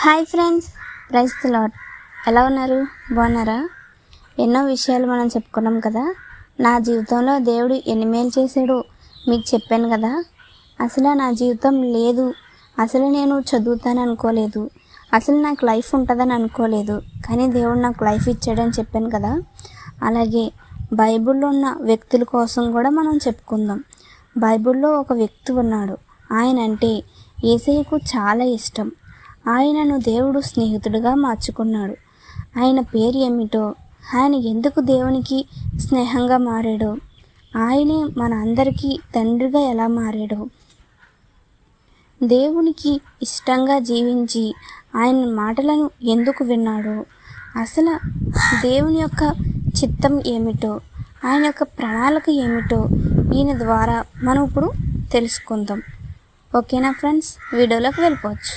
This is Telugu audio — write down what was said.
Hi friends, praise the lord. ఎలా ఉన్నారు? బాగున్నారా? ఎన్నో విషయాలు మనం చెప్పుకున్నాం కదా. నా జీవితంలో దేవుడు ఎన్ని మేలు చేశాడో మీకు చెప్పాను కదా. అసలు నా జీవితం లేదు, అసలు నేను చదువుతాను అనుకోలేదు, అసలు నాకు లైఫ్ ఉంటుందని అనుకోలేదు, కానీ దేవుడు నాకు లైఫ్ ఇచ్చాడని చెప్పాను కదా. అలాగే బైబిల్లో ఉన్న వ్యక్తుల కోసం కూడా మనం చెప్పుకుందాం. బైబిల్లో ఒక వ్యక్తి ఉన్నాడు. ఆయన అంటే యేసయ్యకు చాలా ఇష్టం. ఆయనను దేవుడు స్నేహితుడిగా మార్చుకున్నాడు. ఆయన పేరు ఏమిటో, ఆయన ఎందుకు దేవునికి స్నేహంగా మారాడో, ఆయనే మన అందరికీ తండ్రిగా ఎలా మారాడో, దేవునికి ఇష్టంగా జీవించి ఆయన మాటలను ఎందుకు విన్నాడో, అసలు దేవుని యొక్క చిత్తం ఏమిటో, ఆయన యొక్క ప్రణాళిక ఏమిటో ఈయన ద్వారా మనం ఇప్పుడు తెలుసుకుందాం. ఓకేనా ఫ్రెండ్స్, వీడియోలోకి వెళ్ళిపోవచ్చు.